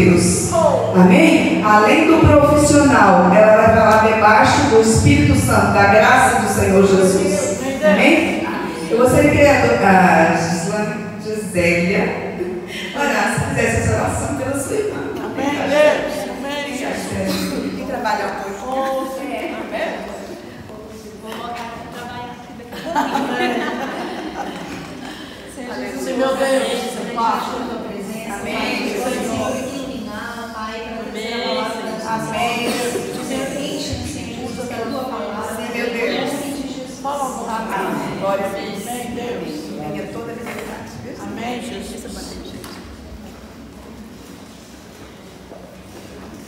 Deus. Amém? Além do profissional, ela vai falar debaixo do Espírito Santo, da graça do Senhor Jesus. Amém? Eu gostaria que a Gisélia orasse, fizesse essa oração pela sua irmã. Amém. Tem que trabalhar um pouco. Amém. Vou voltar para trabalhar aqui daqui a pouquinho. Seja meu Deus, Pai, tua presença, Amém. Pai, iluminar, Pai, para trazer a palavra da tua Amém. enche, Senhor, pela tua palavra. Meu Deus. Fala um pouco. Amém. Glória a Deus. Amém, Deus. Venha toda a liberdade. Amém, Jesus.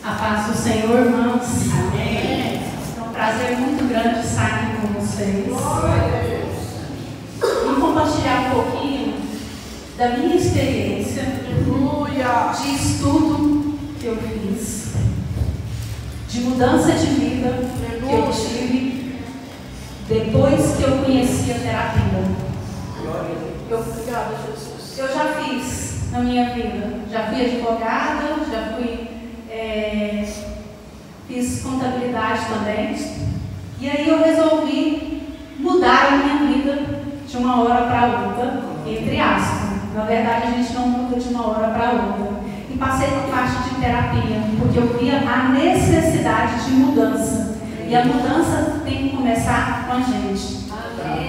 A paz do Senhor, irmãos. Amém. É um prazer muito grande estar aqui com vocês. E compartilhar um pouquinho da minha experiência de estudo que eu fiz, de mudança de vida que eu tive depois que eu conheci a terapia. Obrigada, Jesus. Eu já fiz na minha vida, já fui advogada, já fui, fiz contabilidade também, e aí eu resolvi mudar a minha vida de uma hora para outra, entre aspas. Na verdade, a gente não muda de uma hora para outra. E passei por parte de terapia, porque eu via a necessidade de mudança. E a mudança tem que começar com a gente.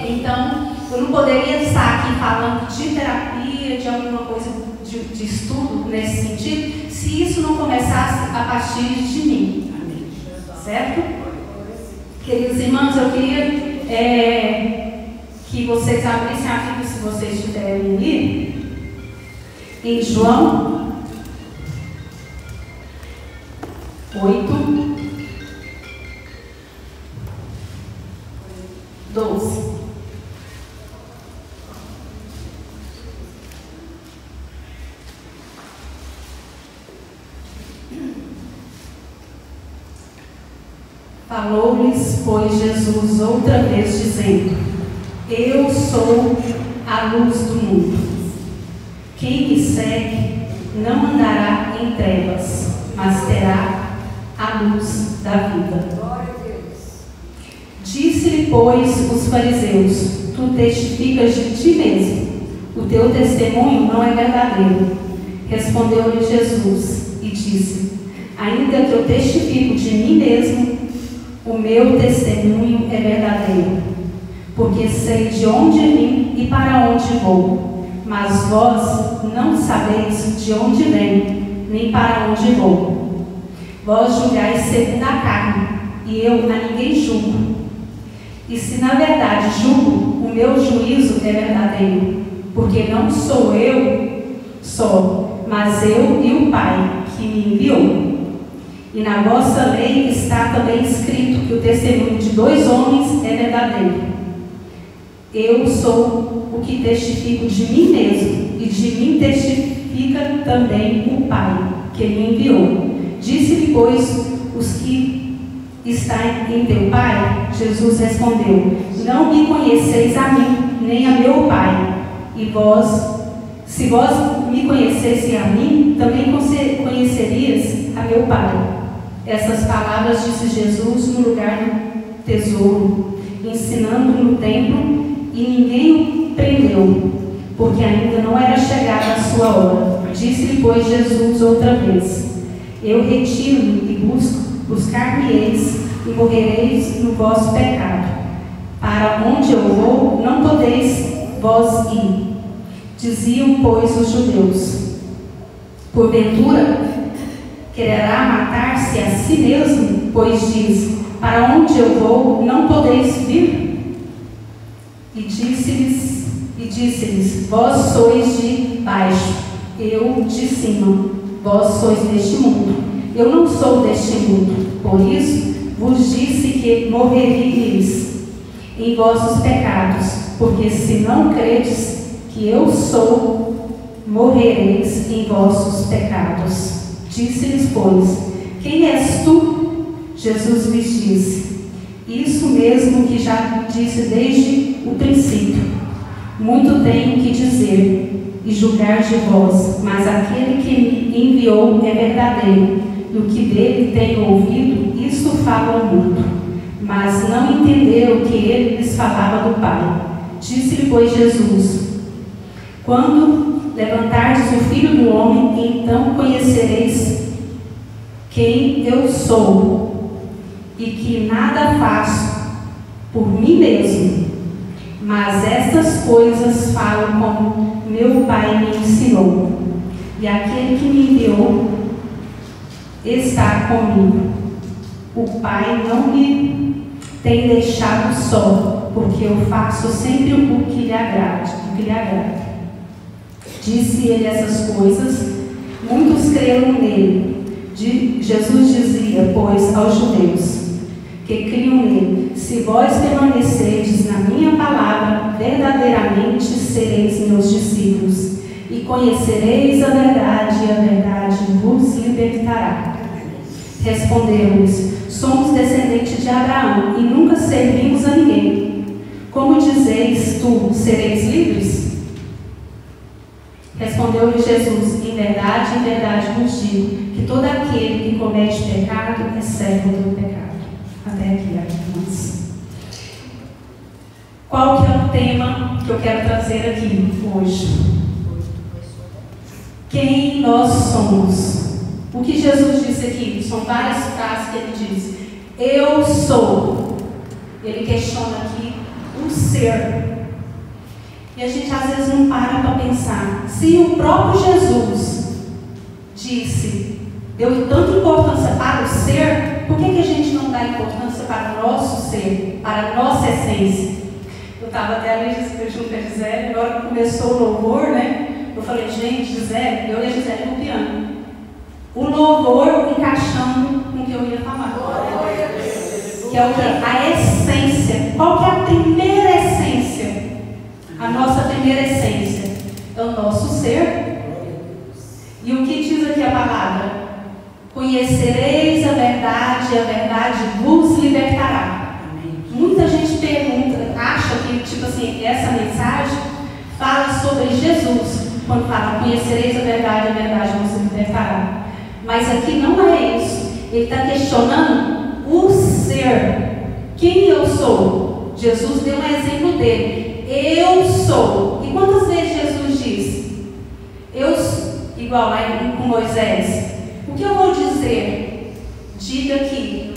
Então, eu não poderia estar aqui falando de terapia, de alguma coisa de estudo nesse sentido, se isso não começasse a partir de mim. Certo? Queridos irmãos, eu queria que vocês abrissem a Bíblia, se vocês tiverem ali, em João 8, 12. Falou-lhes, pois, Jesus outra vez, dizendo: Eu sou a luz do mundo. Quem me segue não andará em trevas, mas terá a luz da vida. Disse-lhe, pois, os fariseus: Tu testificas de ti mesmo, o teu testemunho não é verdadeiro. Respondeu-lhe Jesus e disse: Ainda que eu testifico de mim mesmo, o meu testemunho é verdadeiro, porque sei de onde vim e para onde vou. Mas vós não sabeis de onde venho, nem para onde vou. Vós julgais segundo a carne, e eu a ninguém julgo. E se na verdade julgo, o meu juízo é verdadeiro, porque não sou eu só, mas eu e o Pai que me enviou. E na vossa lei está também escrito que o testemunho de 2 homens é verdadeiro. Eu sou o que testifico de mim mesmo, e de mim testifica também o Pai que me enviou. Disse-lhe, pois, os que está em teu Pai? Jesus respondeu: Não me conheceis a mim, nem a meu Pai. E vós, se vós me conhecesse a mim, também conhecerias a meu Pai. Essas palavras disse Jesus no lugar do tesouro, ensinando no templo, e ninguém o prendeu, porque ainda não era chegada a sua hora. Disse-lhe, pois, Jesus outra vez: Eu retiro-me e buscar-me-eis, e morrereis no vosso pecado. Para onde eu vou, não podeis vós ir. Diziam, pois, os judeus: Porventura quererá matar-se a si mesmo, pois diz: Para onde eu vou, não podeis vir? E disse-lhes: Vós sois de baixo, eu de cima. Vós sois deste mundo, eu não sou deste mundo. Por isso vos disse que morreríeis em vossos pecados, porque se não credes que eu sou, morrereis em vossos pecados. Disse-lhes, pois: Quem és tu? Jesus lhes disse: Isso mesmo que já disse desde o princípio. Muito tenho que dizer e julgar de vós, mas aquele que me enviou é verdadeiro, e o que dele tenho ouvido, isso falo muito. Mas não entenderam que ele lhes falava do Pai. Disse-lhe, pois, Jesus: quando levantardes o Filho do Homem, então conhecereis quem eu sou, e que nada faço por mim mesmo, mas estas coisas falo como meu Pai me ensinou, e aquele que me enviou está comigo. O Pai não me tem deixado só, porque eu faço sempre o que lhe agrade. Disse ele essas coisas, muitos creram nele. Jesus dizia, pois, aos judeus que criam nele: se vós permanecerdes na minha palavra, verdadeiramente sereis meus discípulos, e conhecereis a verdade, e a verdade vos libertará. Respondeu-lhes: somos descendentes de Abraão, e nunca servimos a ninguém. Como dizeis tu, sereis livres? Respondeu-lhe Jesus: em verdade vos digo, que todo aquele que comete pecado é servo do pecado. Até aqui, irmãos. Qual que é o tema que eu quero trazer aqui hoje? Quem nós somos? O que Jesus disse aqui? São várias frases que ele diz. Eu sou. Ele questiona aqui o ser. E a gente às vezes não para pensar. Se o próprio Jesus disse, deu tanta importância para o ser, por que a gente não dá importância para o nosso ser, para a nossa essência? Eu estava até ali junto com a Gisele, agora que começou o louvor, né? Eu falei, gente, Gisele, eu e a Gisele no piano. O louvor encaixando com o que eu ia falar. Que é o que? A essência. Qual que é a primeira essência? A nossa primeira essência é o nosso ser. E o que diz aqui a palavra? Conhecereis a verdade vos libertará. Muita gente pergunta, acha que, tipo assim, essa mensagem fala sobre Jesus. Quando fala, conhecereis a verdade vos libertará. Mas aqui não é isso. Ele está questionando o ser. Quem eu sou? Jesus deu um exemplo dele. Eu sou. E quantas vezes Jesus disse? Eu sou. Igual lá com Moisés. O que eu vou dizer? Diga que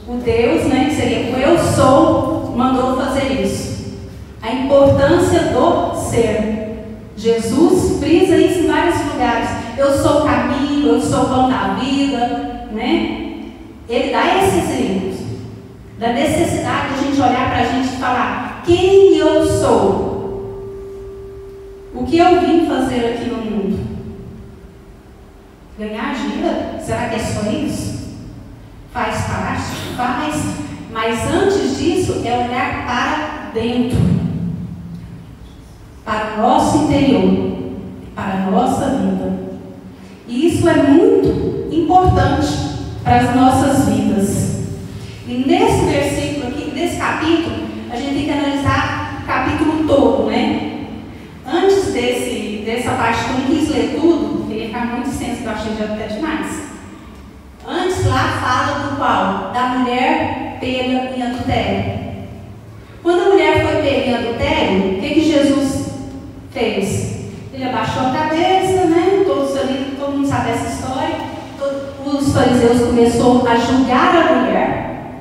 o Deus, né, que seria o eu sou, mandou fazer isso. A importância do ser. Jesus frisa isso em vários lugares. Eu sou o caminho, eu sou o pão da vida, né? Ele dá esses exemplos. Da necessidade de a gente olhar para a gente e falar: quem eu sou? O que eu vim fazer aqui no mundo? Ganhar dinheiro? Será que é só isso? Faz parte? Faz. Mas antes disso é olhar para dentro, para o nosso interior, para a nossa vida. E isso é muito importante para as nossas vidas. E nesse versículo aqui, nesse capítulo, a gente tem que analisar o capítulo todo, né? Antes dessa parte que eu não quis ler tudo, queria ficar muito extenso, que eu achei já até demais. Antes lá fala do qual? Da mulher pega em adultério. Quando a mulher foi pega em adultério, o que Jesus fez? Ele abaixou a cabeça, né? Todos ali, todo mundo sabe essa história. Os fariseus começaram a julgar a mulher,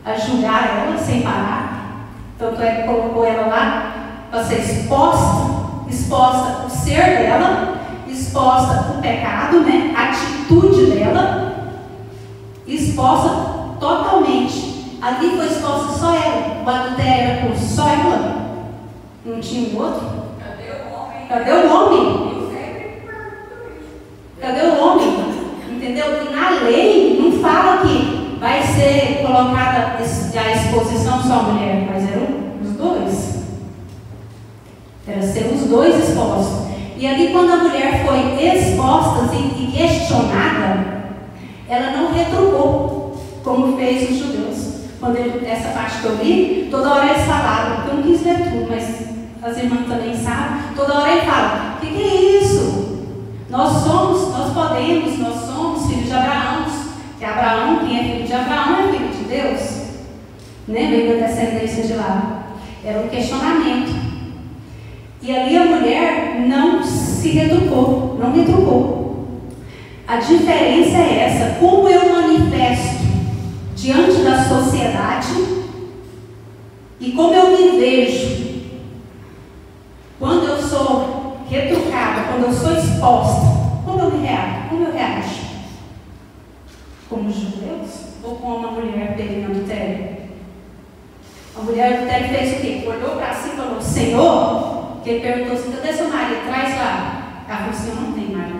a julgar ela sem parar. Tanto é que colocou ela lá para ser exposta o ser dela, exposta o pecado, né? A atitude dela, exposta totalmente. Ali foi exposta só ela. O adultério era por só ela. Não tinha um outro. Cadê o homem? Cadê o homem? Entendeu? E na lei não fala que vai ser colocada a exposição só a mulher, mas eram os dois. Era ser os dois expostos. E ali quando a mulher foi exposta e questionada, ela não retrucou, como fez os judeus. Quando essa parte que eu li, toda hora eles falavam, eu não quis ler tudo, mas as irmãs também sabem, toda hora ele fala, o que é isso? Nós somos filhos de Abraão, que Abraão, quem é filho de Abraão é filho de Deus, né? Veio da descendência de lá. Era um questionamento. E ali a mulher não se retrucou, não retrucou. A diferença é essa, como eu manifesto diante da sociedade e como eu me vejo quando eu sou retrucada, quando eu sou exposta, como eu me reajo, como eu reajo? Como os judeus ou como uma mulher pega no adultério? A mulher do adultério fez o quê? Olhou para si e falou, Senhor, que ele perguntou assim, cadê seu marido? Traz lá. Ela falou assim, eu não tenho marido.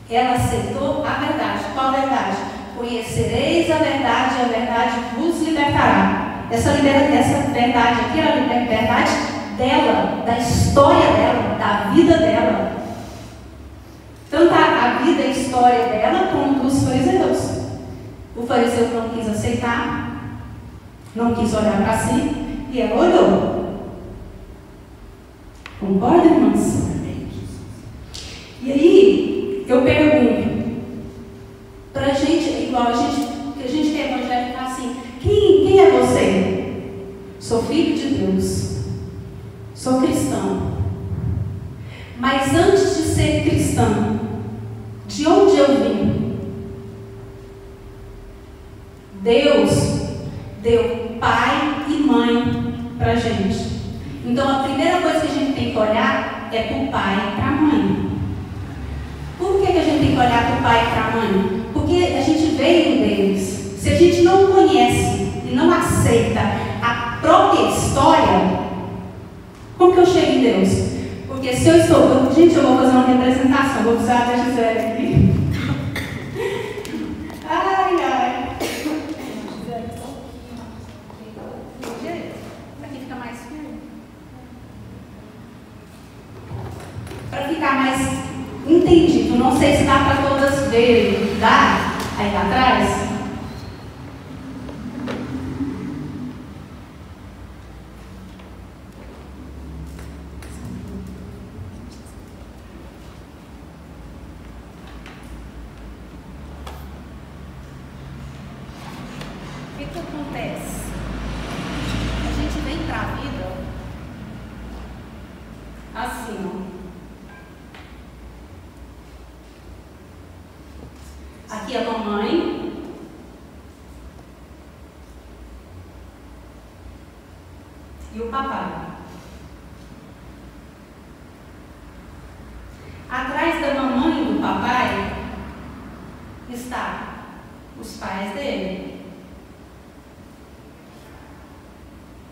Ela aceitou a verdade. Qual a verdade? Conhecereis a verdade vos libertará. Essa verdade aqui é a liberdade dela, da história dela, da vida dela. Tanto a vida e a história dela como dos fariseus. O fariseu não quis aceitar, não quis olhar para si, e ela olhou. Concorda, irmãos? E aí, eu pergunto, para a gente, igual que a gente que é evangélico, assim, quem é você? Sou filho de Deus, sou cristão. Mas antes de ser cristão, de onde eu vim? Deus deu pai e mãe para a gente. Então a primeira coisa que a gente tem que olhar é para o pai e para a mãe. Por que a gente tem que olhar para o pai e para a mãe? Porque a gente veio deles. Se a gente não conhece e não aceita a própria história, como que eu chego em Deus? Porque se eu estou... Gente, eu vou fazer uma representação. Vou precisar da Gisele aqui. Ai, ai. Aqui fica mais firme. Para ficar mais entendido. Não sei se dá para todas verem. Dá? Aí atrás. O que acontece? A gente vem para a vida assim, ó. Aqui é a mamãe. E o papai. Atrás da mamãe e do papai está os pais dele.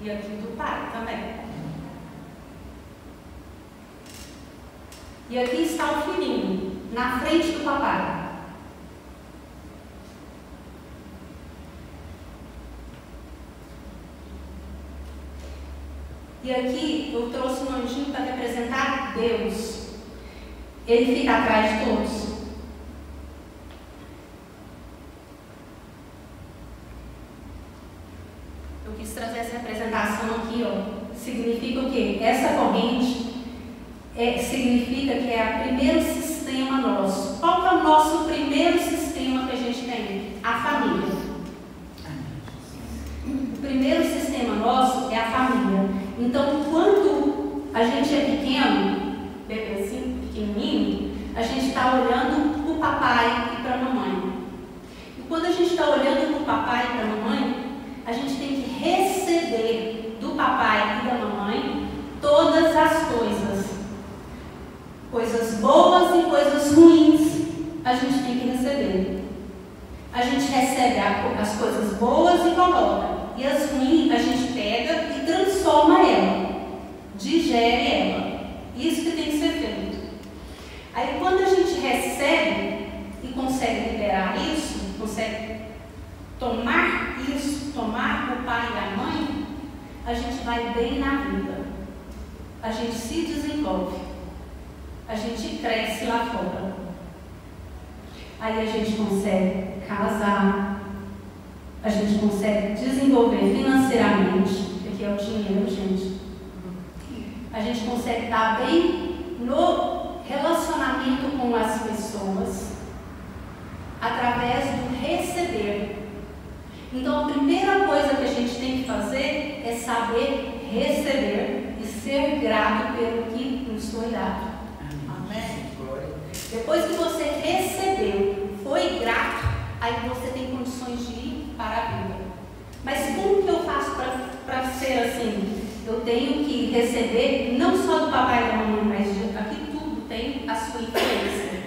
E aqui do pai também. E aqui está o filhinho, na frente do papai. E aqui eu trouxe um anjinho para representar Deus. Ele fica atrás de todos. Eu quis trazer essa representação aqui, ó. Significa o quê? Essa corrente significa que é o primeiro sistema nosso. Qual que é o nosso primeiro sistema que a gente tem? A família. O primeiro sistema nosso é a família. Então, quando a gente é pequeno, bebezinho, pequenininho, a gente está olhando para o papai e para a mamãe. E quando a gente está olhando para o papai e para a mamãe, a gente tem que receber do papai e da mamãe todas as coisas boas e coisas ruins, a gente tem que receber. A gente recebe as coisas boas e coloca, e as ruins a gente pega e transforma ela, digere ela. Isso que tem que ser feito. Aí quando a gente recebe e consegue liberar isso, consegue tomar isso, tomar o pai e a mãe, a gente vai bem na vida. A gente se desenvolve. A gente cresce lá fora. Aí a gente consegue casar. A gente consegue desenvolver financeiramente. Aqui é o dinheiro, gente. a gente consegue estar bem no relacionamento com as pessoas através do receber. Então, a primeira coisa que a gente tem que fazer é saber receber e ser grato pelo que nos foi dado. Amém. Depois que você recebeu, foi grato, aí você tem condições de ir para a vida. Mas como que eu faço para ser assim? Eu tenho que receber não só do papai e da mamãe, mas aqui tudo tem a sua influência.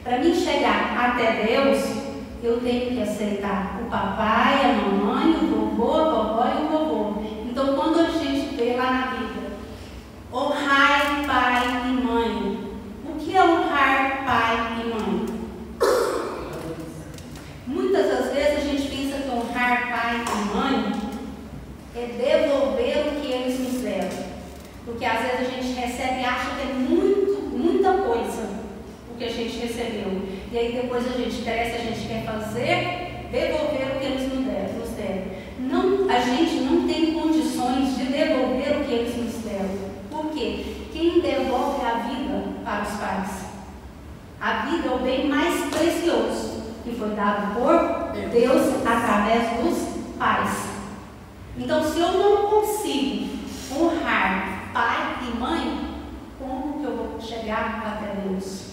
Para mim chegar até Deus, eu tenho que aceitar o papai, a mamãe, o vovô, a vovó e o vovô. Então, quando a gente vê lá na Bíblia, honrai pai e mãe. O que é honrar pai e mãe? Muitas das vezes a gente pensa que honrar pai e mãe é devolver o que eles nos deram. Porque às vezes a gente recebe e acha que é muita coisa o que a gente recebeu. E aí depois a gente cresce, a gente quer devolver o que eles nos deram. Não, a gente não tem condições de devolver o que eles nos deram. Por quê? Quem devolve a vida para os pais? A vida é o bem mais precioso que foi dado por Deus através dos pais. Então, se eu não consigo honrar pai e mãe, como que eu vou chegar até Deus?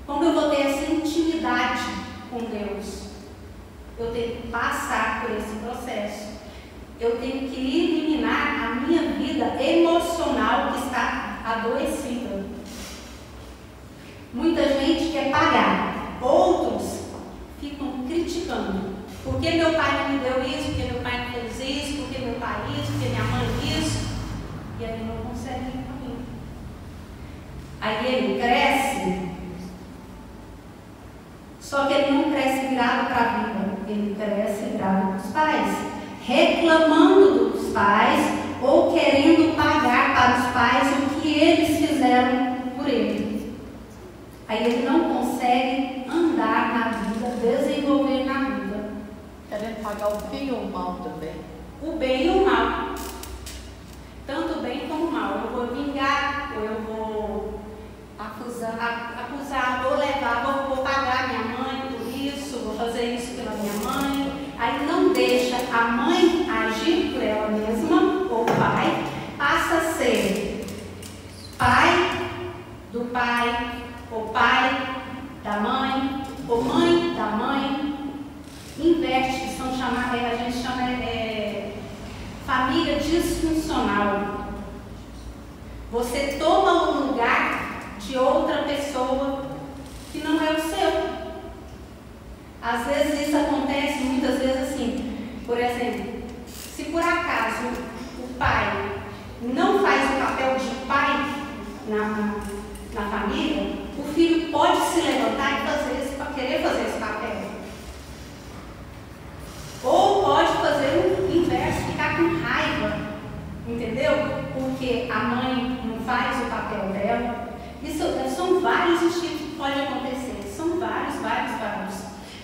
Como eu vou ter essa intimidade com Deus? Eu tenho que passar por esse processo. Eu tenho que eliminar a minha vida emocional que está adoecida. Muita gente quer pagar, outros ficam criticando. Por que meu pai não me deu isso? Por que meu pai não fez isso? Por que meu pai isso? Por que minha mãe isso? E aí não consegue ir para mim. Aí ele cresce, só que ele não cresce virado para a vida, ele cresce virado para os pais, reclamando dos pais ou querendo pagar para os pais o que eles fizeram por ele. Aí ele não consegue andar na vida, desenvolver na vida. Querendo pagar o bem ou o mal também. O bem e o mal. Tanto o bem como o mal. Eu vou vingar, ou eu vou acusar, vou levar, vou pagar minha mãe por isso, vou fazer isso pela minha mãe. Aí não deixa a mãe agir por ela mesma, ou o pai, passa a ser pai do pai, ou pai da mãe, ou mãe da mãe. Inverte, são chamadas, a gente chama família disfuncional. Você toma o lugar de outra pessoa que não é o seu. Às vezes isso acontece, muitas vezes assim, por exemplo, se por acaso o pai não faz o papel de pai na família, o filho pode se levantar e querer fazer esse papel. Ou pode fazer o inverso, ficar com raiva, entendeu? Porque a mãe não faz o papel dela. Isso são vários os tipos que podem acontecer. São vários.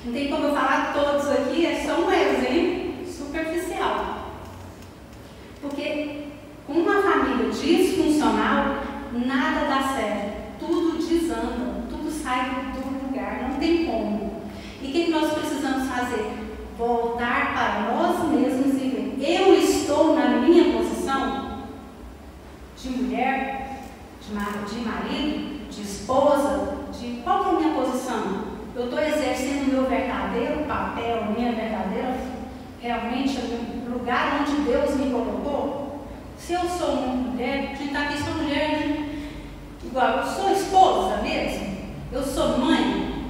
Não tem como eu falar todos aqui, é só um exemplo superficial. Porque com uma família disfuncional, nada dá certo. Tudo desanda, tudo sai do lugar, não tem como. E o que nós precisamos fazer? Voltar para nós mesmos e ver, eu estou na minha posição de mulher, de marido, de esposa, de qual que é a minha posição? Eu estou exercendo o meu verdadeiro papel, minha verdadeira, realmente, o lugar onde Deus me colocou? Se eu sou uma mulher, quem está aqui sou mulher, né? Igual, eu sou esposa mesmo, eu sou mãe,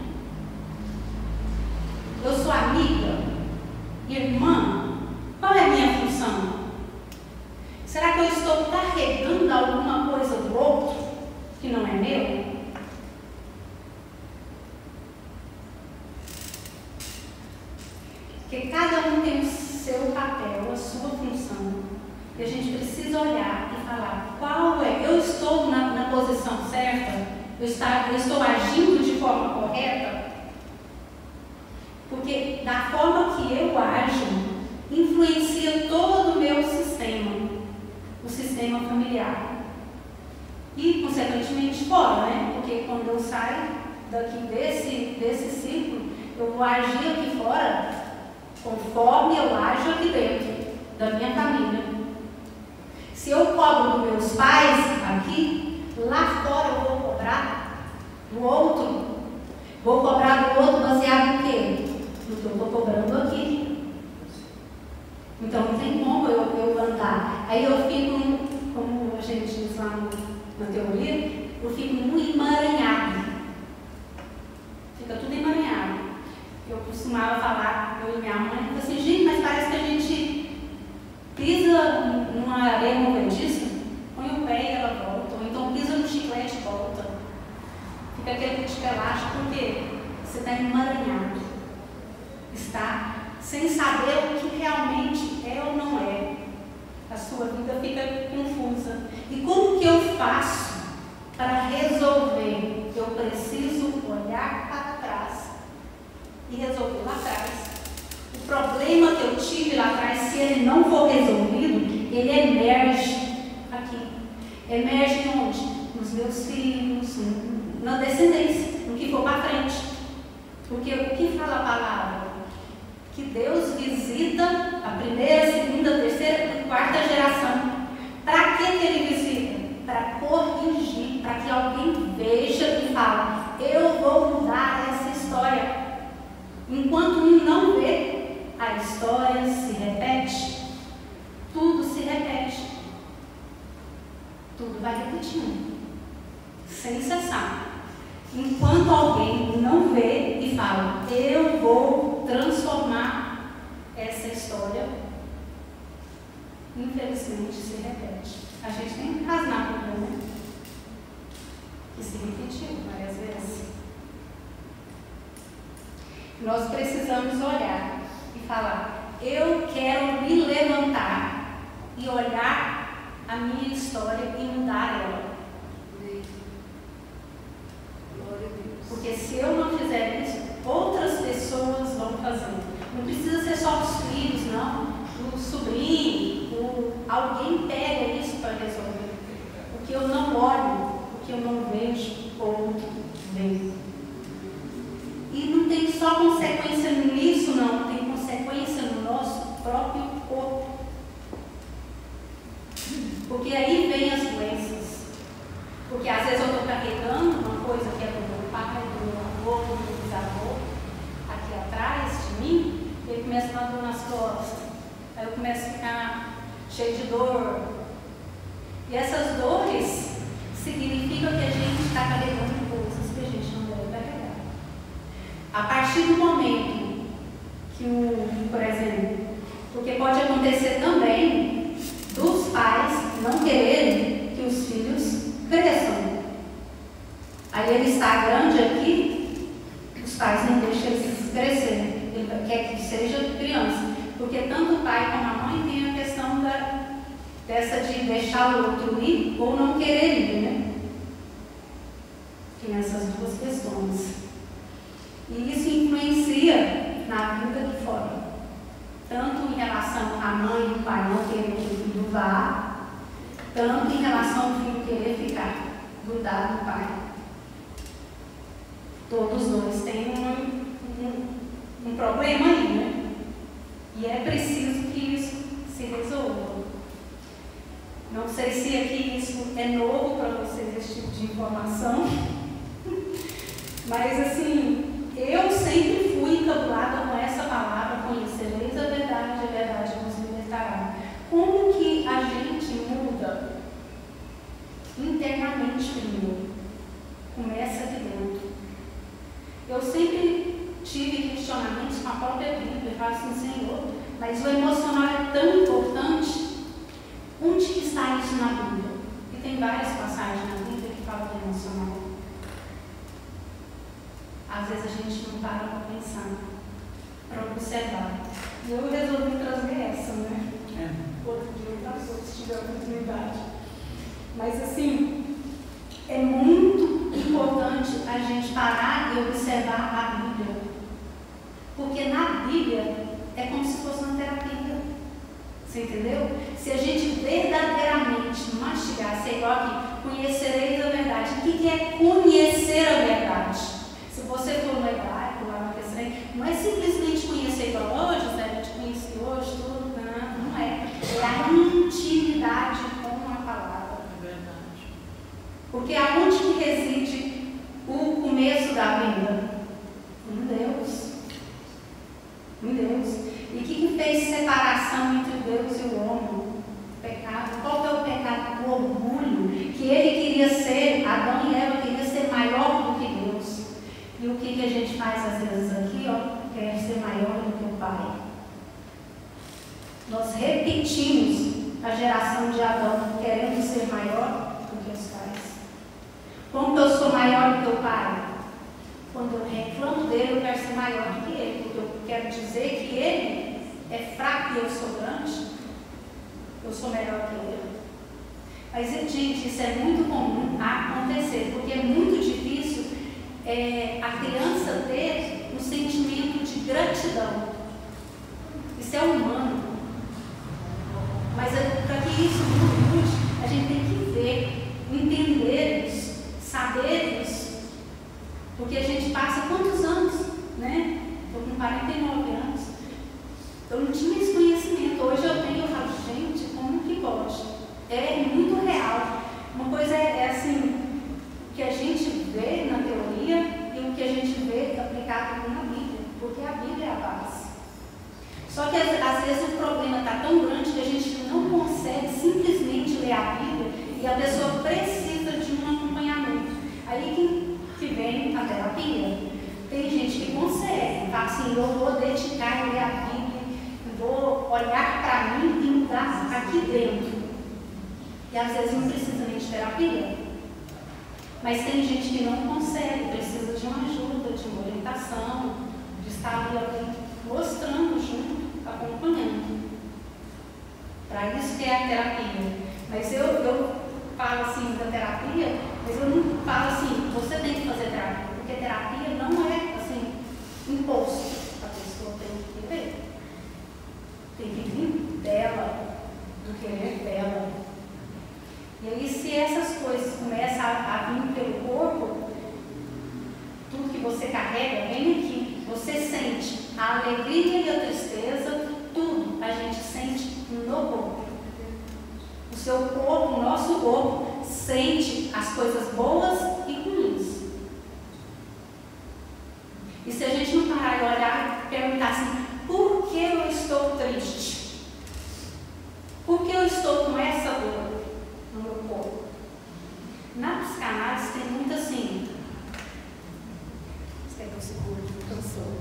eu sou amiga, irmã, qual é a minha função? Será que eu estou carregando alguma coisa do outro que não é meu? Porque cada um tem o seu papel, a sua função. E a gente precisa olhar e falar, qual é? Eu estou na posição certa? Eu estou agindo de forma correta? Porque da forma que eu ajo, influencia todo o meu sistema, o sistema familiar. de fora, né? Porque quando eu saio daqui desse ciclo, eu vou agir aqui fora conforme eu ajo aqui dentro da minha família. Se eu cobro dos meus pais aqui, lá fora eu vou cobrar do outro. Vou cobrar do outro baseado em quê? No que eu estou cobrando aqui. Então não tem como eu andar. Aí eu fico, como a gente diz lá na teoria, eu fico muito emaranhado. Fica tudo emaranhado. Eu costumava falar, eu e minha mãe, assim, gente, mas parece que a gente pisa numa areia movediça, põe o pé e ela volta, ou então pisa no chiclete e volta. Fica aquele tipo de elástico porque você está emaranhado. Está sem saber o que realmente é ou não é. A sua vida fica confusa. E como que eu faço para resolver? Eu preciso olhar para trás e resolver lá atrás. O problema que eu tive lá atrás, se ele não for resolvido, ele emerge aqui. Emerge onde? Nos meus filhos, na descendência, no que for para frente. Porque o que fala a palavra? Que Deus visita a primeira, segunda, terceira e quarta geração. Para que ele visita? Para corrigir, para que alguém veja e fale, eu vou mudar essa história. Enquanto um não vê, a história se repete. Tudo se repete. Tudo vai repetindo, sem cessar. Enquanto alguém não vê e fala, eu vou transformar essa história, infelizmente se repete. A gente tem um caso na Bíblia, né? Que se repetiu várias vezes. Nós precisamos olhar e falar, eu quero me levantar e olhar a minha história e mudar ela. Porque se eu não fizer isso, outras pessoas vão fazer. Não precisa ser só os filhos, não. O sobrinho, alguém pega isso para resolver. O que eu não olho, o que eu não vejo, outro vê. E não tem só consequência nisso, não. Tem consequência no nosso próprio corpo. Porque aí vem as doenças. Porque às vezes eu estou carregando uma coisa que é do meu pai, do meu avô, do meu bisavô, aqui atrás de mim, e ele começa a dar dor nas costas. Aí eu começo a ficar cheio de dor. E essas dores significam que a gente está carregando coisas que a gente não deve carregar. A partir do momento que por exemplo, porque pode acontecer também dos pais não quererem que os filhos cresçam. Aí ele está grande aqui, os pais não deixam eles crescerem. Ele quer que seja criança. Porque tanto o pai como a mãe tem a questão dessa de deixar o outro ir ou não querer ir, né? Tem essas duas questões. E isso influencia na vida de fora. Tanto em relação à mãe e o pai não querem que o filho vá, tanto em relação ao filho querer ficar grudado no pai. Todos nós temos um problema aí, né? E é preciso que isso se resolva. Não sei se aqui isso é novo para vocês, esse tipo de informação. Mas assim, eu sempre fui encabulada com essa palavra, conhecereis a verdade vos libertará. Como que a gente muda internamente primeiro? Começa aqui dentro. Eu sempre tive questionamentos com a própria Bíblia. Eu falo assim, Senhor, mas o emocional é tão importante. Onde que está isso na Bíblia? E tem várias passagens na Bíblia que falam do emocional. Às vezes a gente não para para pensar, para observar. E eu resolvi trazer essa, né? Outro dia eu passou, se tiver oportunidade. Mas assim, é muito importante a gente parar e observar a Bíblia. Porque na Bíblia é como se fosse uma terapia. Você entendeu? Se a gente verdadeiramente mastigar, ser igual aqui. Conhecereis a verdade. O que é conhecer a verdade? Se você for no hebraico, lá no texto, não é simplesmente conhecer igual hoje, José, eu te conheci hoje, tudo. Não é. É a intimidade com a palavra. É verdade. Porque aonde que reside o começo da vida? Em Deus. Em Deus. E o que fez separação entre Deus e o homem? O pecado. Qual é o pecado? O orgulho. Que ele queria ser, Adão e Eva queriam ser maior do que Deus. E o que a gente faz às vezes aqui? Quer ser maior do que o Pai. Nós repetimos a geração de Adão, querendo ser maior do que os pais. Como que eu sou maior do que o Pai? Quando eu reclamo dele, eu quero ser maior do que ele, porque eu quero dizer que ele é fraco e eu sou grande, eu sou melhor que ele. Mas, gente, isso é muito comum acontecer, porque é muito difícil a criança ter um sentimento de gratidão. Isso é humano. Mas para que isso mude, a gente tem que ver, entender isso, saber isso. Porque a gente passa quantos anos, né? Estou com 49 anos. Eu não tinha esse conhecimento. Hoje eu tenho, eu falo, gente, como que pode? É muito real. Uma coisa é assim, o que a gente vê na teoria e o que a gente vê aplicado na Bíblia. Porque a Bíblia é a base. Só que às vezes o problema está tão grande que a gente não consegue simplesmente ler a Bíblia e a pessoa precisa de um acompanhamento. Aí que vem a terapia. Tem gente que consegue, fala assim, eu vou dedicar a ler a Bíblia, vou olhar para mim e mudar aqui dentro. E às vezes não precisa nem de terapia. Mas tem gente que não consegue, precisa de uma ajuda, de uma orientação, de estar ali alguém mostrando junto, acompanhando. Para isso que é a terapia. Mas eu falo assim da terapia, mas eu não falo assim, você tem que fazer terapia, porque terapia não é assim, imposto. A pessoa tem que ver. Tem que vir dela, do querer dela. E aí, se essas coisas começam a vir pelo corpo, tudo que você carrega vem aqui. Você sente a alegria e a tristeza, tudo a gente sente no corpo. O seu corpo, o nosso corpo, sente as coisas boas e ruins. E se a gente não parar e olhar e perguntar assim, por que eu estou triste? Por que eu estou com essa dor no meu corpo? Na psicanálise tem muito assim. Espera que eu seguro, cansou.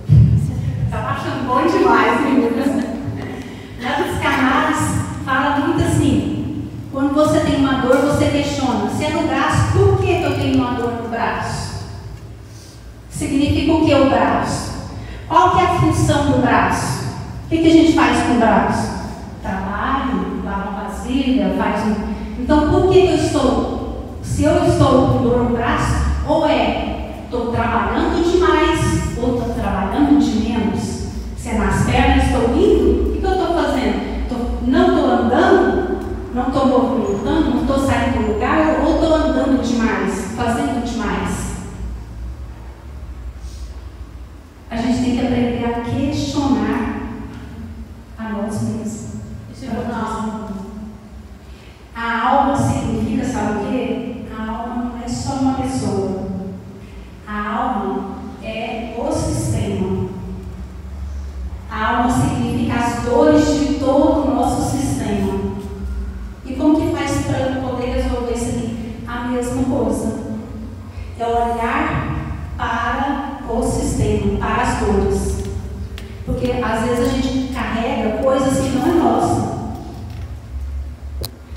Estava achando bom demais, meninas. Na psicanálise fala muito assim, quando você tem uma dor, você questiona, se é no braço, por que eu tenho uma dor no braço? Significa o que o braço? Qual que é a função do braço? O que a gente faz com o braço? Trabalho, lava uma vasilha, faz um... Então, por que eu estou? Se eu estou com dor no braço, ou estou trabalhando demais, ou estou trabalhando de menos. Se é nas pernas, estou indo, o que eu estou fazendo? Não estou andando, não estou movimentando, não estou saindo do lugar, ou estou andando demais, fazendo demais. A gente tem que aprender a questionar a nós mesmos. A alma significa, sabe o quê? A alma não é só uma pessoa. A alma é o sistema. A alma significa as dores de todo o nosso sistema. E como que faz para poder resolver isso aqui? A mesma coisa. É olhar para o sistema, para as dores. Porque às vezes a gente carrega coisas que não é nossa.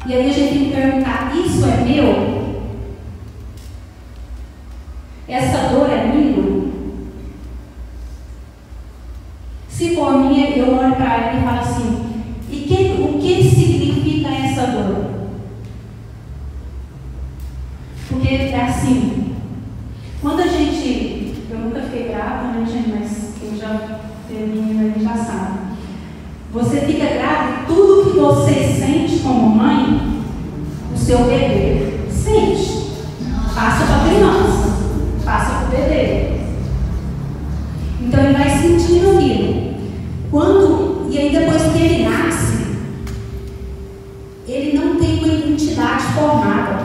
E aí a gente tem que perguntar, isso é meu? Essa dor é minha? Se for minha, eu olho para ela e falo assim, o que significa essa dor? Porque é assim, quando a gente, eu nunca fiquei grávida, né, gente, mas quem já teve menina aí já sabe. Você fica grávida e tudo que você sente como mãe, o seu bebê ele não tem uma identidade formada.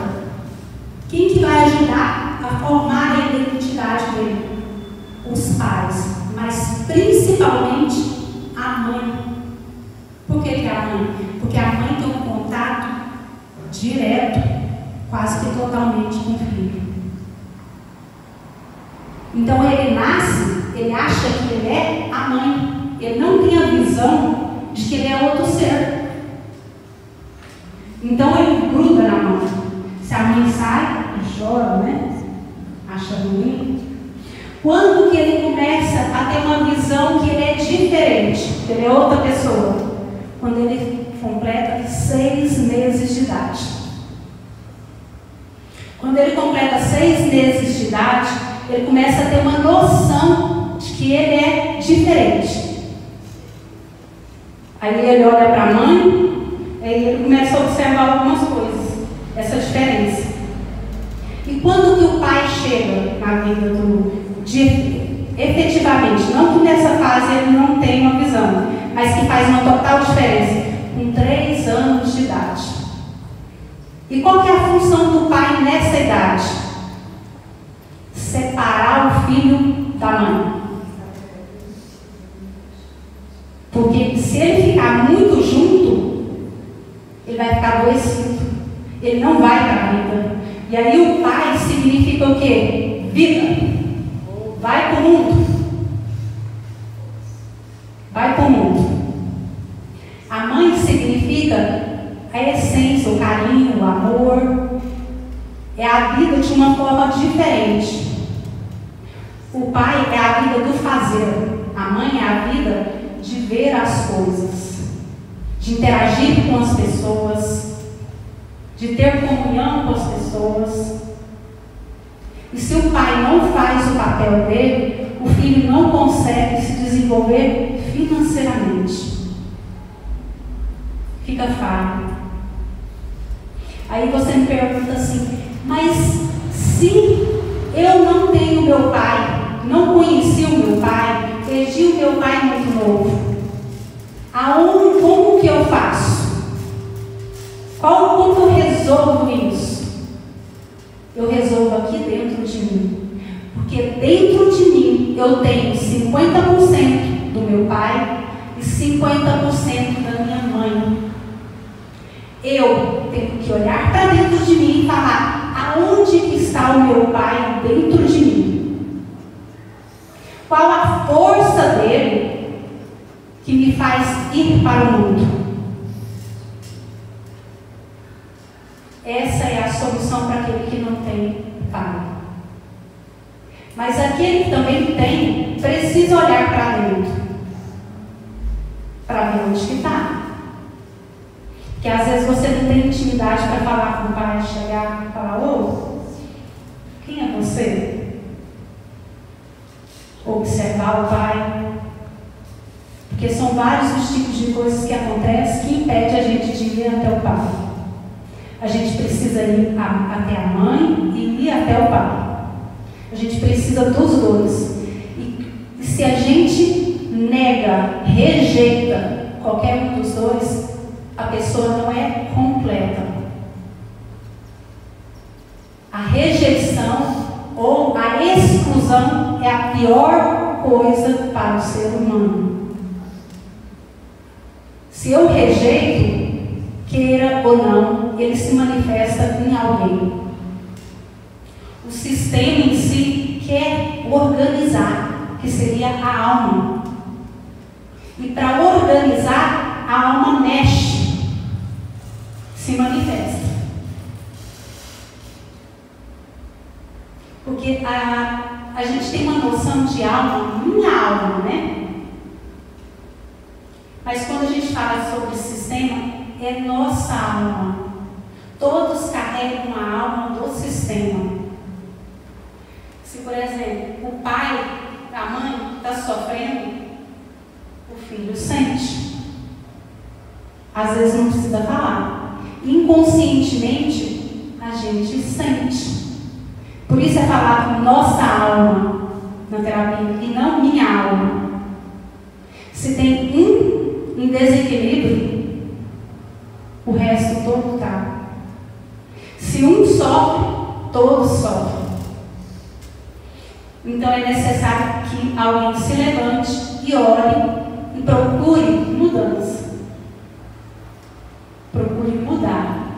Quem que vai ajudar a formar a identidade dele? Os pais, mas principalmente a mãe. Por que a mãe? Porque a mãe tem um contato direto, quase que totalmente com o filho. Então ele nasce, ele acha que ele é a mãe, ele não tem a visão de que ele é outro ser. Então ele gruda na mãe. Se a mãe sai, ele chora, né? Acha ruim. Quando que ele começa a ter uma visão que ele é diferente, que ele é outra pessoa? Quando ele completa 6 meses de idade. Quando ele completa 6 meses de idade, ele começa a ter uma noção de que ele é diferente. Aí ele olha para a mãe, aí ele começa a observar algumas coisas, essa diferença. E quando que o pai chega na vida efetivamente, não que nessa fase ele não tenha uma visão, mas que faz uma total diferença, com 3 anos de idade. E qual que é a função do pai nessa idade? Separar o filho da mãe. Porque se ele ficar muito junto, ele vai ficar adoecido. Ele não vai para a vida. E aí o pai significa o quê? Vida. Vai para o mundo. Vai para o mundo. A mãe significa a essência, o carinho, o amor. É a vida de uma forma diferente. O pai é a vida do fazer. A mãe é a vida de ver as coisas, de interagir com as pessoas, de ter comunhão com as pessoas. E se o pai não faz o papel dele, o filho não consegue se desenvolver financeiramente. Fica falho. Aí você me pergunta assim, mas se eu não tenho meu pai, não conheci o meu pai, perdi o meu pai muito novo, como que eu faço? Como que eu resolvo isso? Eu resolvo aqui dentro de mim. Porque dentro de mim eu tenho 50% do meu pai e 50% da minha mãe. Eu tenho que olhar para dentro de mim e falar, aonde que está o meu pai dentro de mim? Qual a força dele que me faz ir para o mundo? Essa é a solução para aquele que não tem pai. Mas aquele que também tem, precisa olhar para dentro, para ver onde que está. Porque às vezes você não tem intimidade para falar com o pai, chegar e falar, ô, quem é você? Observar o pai. Porque são vários os tipos de coisas que acontecem que impedem a gente de ir até o pai. A gente precisa ir até a mãe e ir até o pai. A gente precisa dos dois. E se a gente nega, rejeita qualquer um dos dois, a pessoa não é completa. A rejeição ou a exclusão é a pior coisa para o ser humano. Se eu rejeito, queira ou não, ele se manifesta em alguém. O sistema em si quer organizar, que seria a alma. E para organizar, a alma mexe, se manifesta. Porque a gente tem uma noção de alma, minha alma, né? Mas quando a gente fala sobre sistema, é nossa alma. Todos carregam a alma do sistema. Se, por exemplo, o pai, a mãe está sofrendo, o filho sente. Às vezes não precisa falar. Inconscientemente, a gente sente. Por isso é falado nossa alma na terapia e não minha alma. Se tem um em desequilíbrio, o resto todo está. Se um sofre, todos sofrem. Então é necessário que alguém se levante e ore e procure mudança. Procure mudar.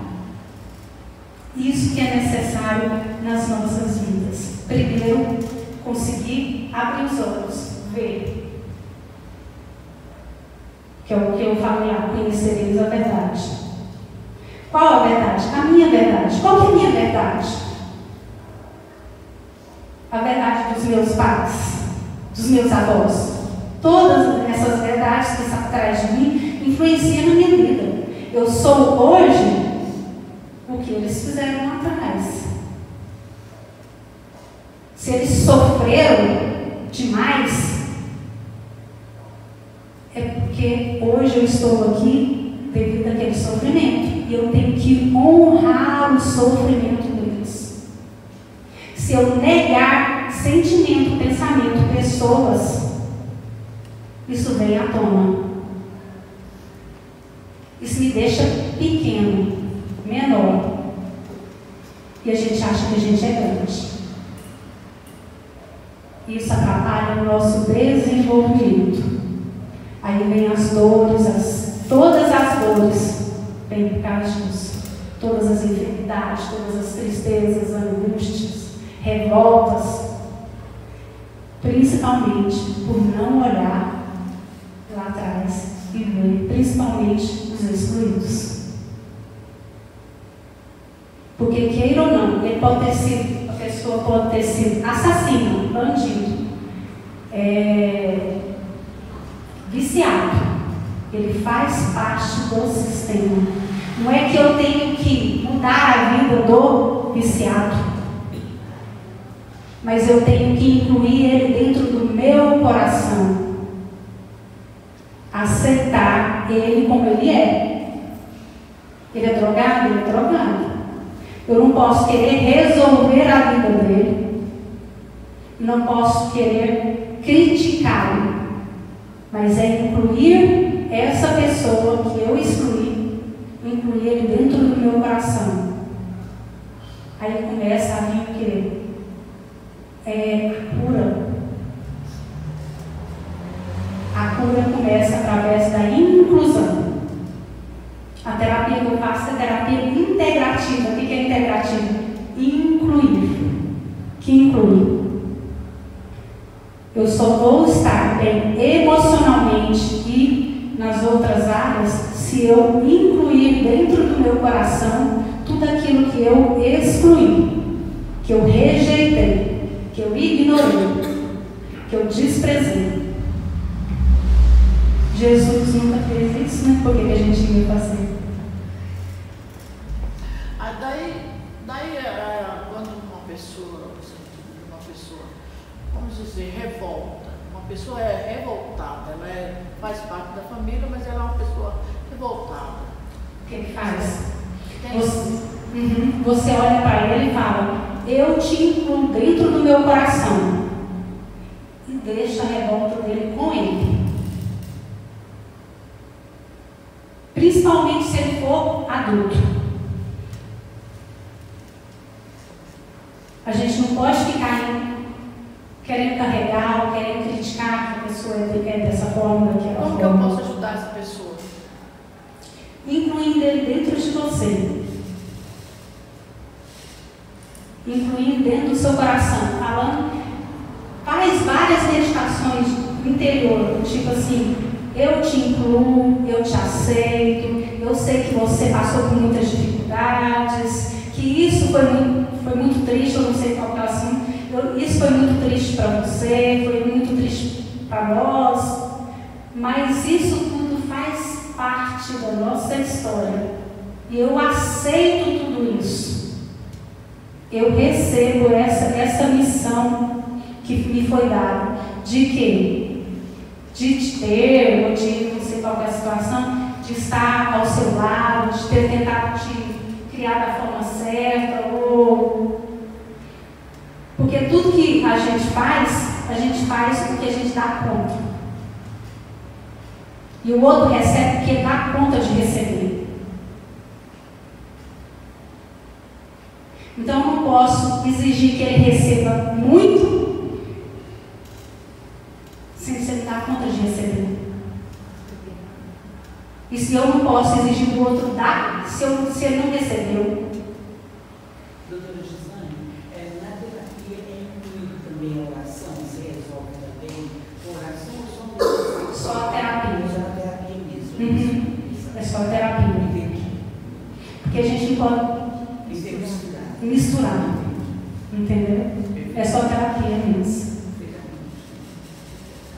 Isso que é necessário nas nossas vidas. Primeiro, conseguir abrir os olhos, ver. Que é o que eu falei lá, conhecereis a verdade. Qual a verdade? A minha verdade. Qual que é a minha verdade? A verdade dos meus pais, dos meus avós. Todas essas verdades que estão atrás de mim influenciam na minha vida. Eu sou hoje o que eles fizeram lá atrás. Se eles sofreram demais, é porque hoje eu estou aqui devido àquele sofrimento. E eu tenho que honrar o sofrimento deles. Se eu negar sentimento, pensamento, pessoas, isso vem à tona. Isso me deixa pequeno, menor. E a gente acha que a gente é grande. Isso atrapalha o nosso desenvolvimento. Aí vem as dores, todas as dores vêm por causa disso. Todas as enfermidades, todas as tristezas, angústias, revoltas, principalmente por não olhar lá atrás e ver principalmente os excluídos. Porque queira ou não, ele pode ter sido, a pessoa pode ter sido assassino, bandido, viciado. Ele faz parte do sistema. Não é que eu tenho que mudar a vida do viciado, mas eu tenho que incluir ele dentro do meu coração. Aceitar ele como ele é. Ele é drogado? Ele é drogado. Eu não posso querer resolver a vida dele. Não posso querer criticá-lo. Mas é incluir essa pessoa que eu excluí, incluir ele dentro do meu coração. Aí começa a vir o quê? Cura. A cura começa através da inclusão. A terapia que eu faço é terapia integrativa. O que é integrativa? Incluir. Que inclui. Eu só vou estar bem emocionalmente e nas outras áreas se eu incluir dentro do meu coração tudo aquilo que eu excluí, que eu rejeitei, que eu ignorei, que eu desprezei. Jesus nunca fez isso, né? Por que a gente ia fazer? Quando uma pessoa, vamos dizer, revolta, uma pessoa é revoltada, ela faz parte da família, mas ela é uma pessoa revoltada. O que ele faz? Você olha para ele e fala: eu te incluo dentro do meu coração, e deixa a revolta dele com ele. Principalmente se ele for adulto. A gente não pode ficar querendo carregar ou querendo criticar que a pessoa é dessa forma, daquela forma. Como que eu posso ajudar essa pessoa? Incluindo ele dentro de você. Incluindo dentro do seu coração. Falando, faz várias meditações interior, tipo assim: eu te incluo, eu te aceito, eu sei que você passou por muitas dificuldades, que isso foi muito triste, eu não sei qual é o assunto, isso foi muito triste para você, foi muito triste para nós, mas isso tudo faz parte da nossa história. E eu aceito tudo isso. Eu recebo essa missão que me foi dada. De quê? De te ter, ou de não sei qual é a situação, de estar ao seu lado, de ter tentado te criar da forma certa, porque tudo que a gente faz porque a gente dá conta. E o outro recebe porque dá conta de receber. Então eu não posso exigir que ele receba muito sem você dar conta de receber. E se eu não posso exigir do outro dar, se ele não recebeu. Doutora Gisane, na terapia é incluído também a oração? Você resolve também oração ou só a terapia? Só a terapia mesmo. É só a terapia. Entendi. Porque a gente não pode misturar. Entendeu? É só terapia mesmo.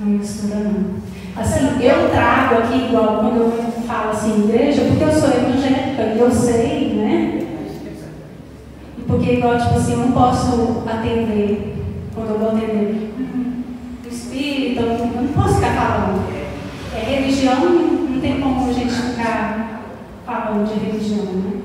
Não mistura não. Assim, eu trago aqui igual quando eu falo assim, igreja, porque eu sou evangélica e eu sei, né? E porque igual, tipo assim, eu não posso atender, quando eu vou atender o espírito, eu não posso ficar falando. É religião, não tem como a gente ficar falando de religião, né?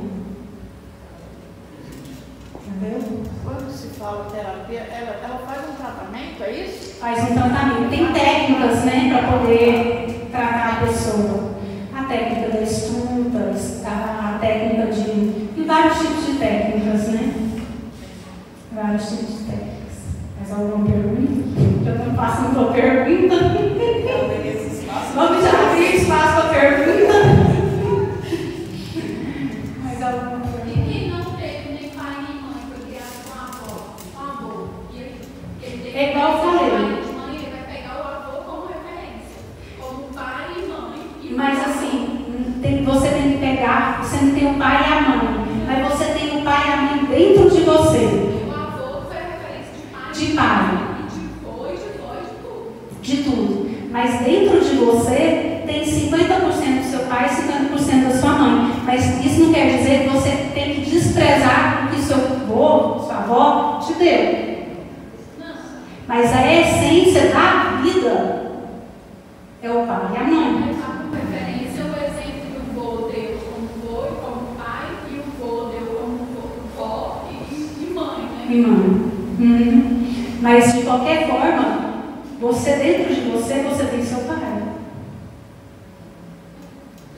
Entendeu? Quando se fala terapia, ela faz um tratamento, é isso? Faz um tratamento. Tem técnicas, né, para poder tratar a pessoa. A técnica da escuta, a técnica de... Tem vários tipos de técnicas, né? Vários tipos de técnicas. Mais alguma pergunta? Já estou passando por pergunta. Vamos já abrir espaço para pergunta. Mais alguma pergunta? E quem não teve nem pai nem mãe foi criado com a avó, com avô, É igual eu falei. ele vai pegar o avô como referência, como pai e mãe. Mas assim, você tem que pegar, você não tem o pai e a mãe, mas você tem o pai e a mãe dentro de você. O avô foi a referência de pai. De pai. E de vô, de tudo. De tudo. Mas dentro de você tem 50% do seu pai e 50% da sua mãe. Mas isso não quer dizer que você tem que desprezar o que seu avô, sua avó te deu. Não. Mas a essência da vida é o pai e a mãe. Como referência, o exemplo que o vô deu como vô e como pai, e o vô deu como vó e mãe, né? E mãe. Mas de qualquer forma, você dentro de você tem seu pai.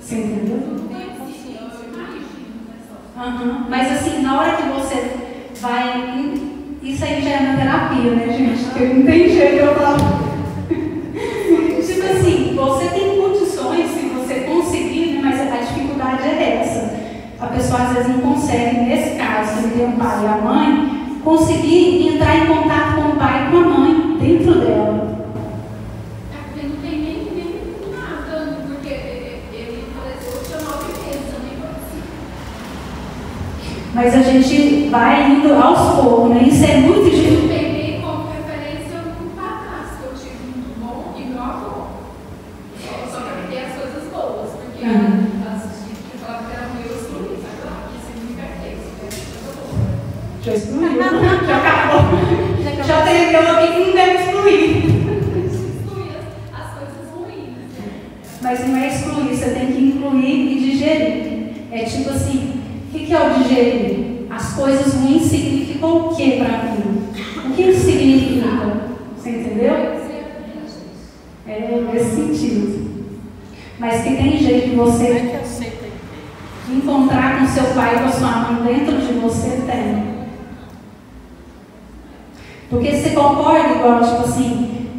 Você entendeu? Mas assim, na hora que você vai. Isso aí já é na terapia, né, gente? Porque não tem jeito eu falar. Tipo assim, você tem condições, se você conseguir, né, mas a dificuldade é essa. A pessoa às vezes não consegue, nesse caso, se tem o pai e a mãe, conseguir entrar em contato com o pai e com a mãe dentro dela. É porque não tem nem nada, porque ele faleceu, tinha 9 meses, eu nem conheci. Mas a gente vai indo aos poucos, né? Isso é muito Eu difícil. peguei como referência um padrasto que eu tive muito bom e meu avô. Só que eu peguei as coisas boas, porque as que falavam que eram meus filhos, agora que significa que isso, que é coisa boa. Já excluiu, já acabou. Já entendeu aqui que não deve excluir. Excluir as coisas ruins, né? Mas não é excluir, você tem que incluir e digerir. É tipo assim, o que é o digerir? As coisas ruins significam o que para mim? O que isso significa? Você entendeu? É nesse sentido. Mas que tem jeito de você encontrar com seu pai e com a sua mãe dentro de você, tem. Porque você concorda igual, tipo assim,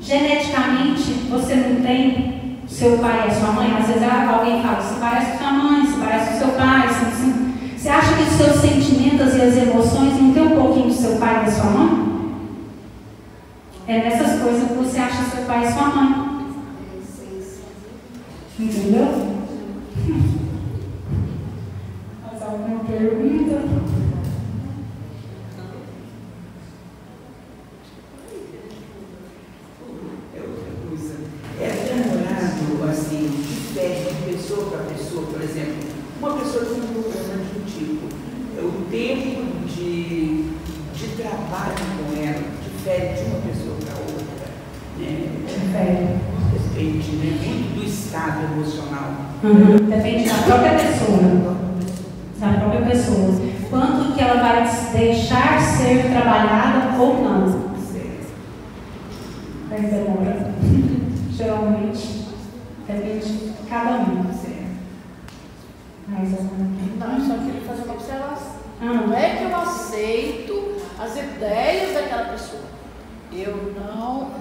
geneticamente você não tem seu pai e a sua mãe, às vezes alguém fala, se parece com sua mãe, se parece com seu pai, você acha que os seus sentimentos e as emoções não tem um pouquinho do seu pai e da sua mãe? É nessas coisas que você acha seu pai e sua mãe. Entendeu? Mais alguma pergunta? É demorado, assim, difere de pessoa para pessoa, por exemplo, uma pessoa tem um problema de um tipo, o tempo de trabalho com ela difere de uma pessoa para outra, né? Depende, né? Muito do estado emocional. Depende da própria pessoa. Da própria pessoa. Quanto que ela vai deixar ser trabalhada ou não. Mas demora. Geralmente, depende de cada um. Não, eu só queria fazer uma observação. Não é que eu aceito aceito as ideias daquela pessoa. Eu não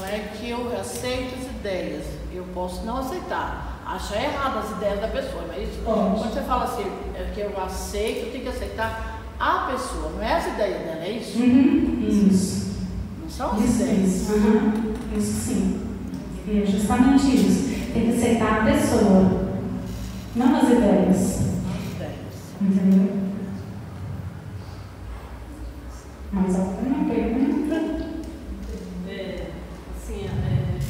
é que eu aceito as ideias, eu posso não aceitar, achar errado as ideias da pessoa, não é isso? Quando você fala assim, é que eu aceito, eu tenho que aceitar a pessoa, não é as ideias dela, é isso? Isso. Não são as ideias. Isso sim. É justamente isso. Tem que aceitar a pessoa, não as ideias. Entendeu? Mais alguma pergunta?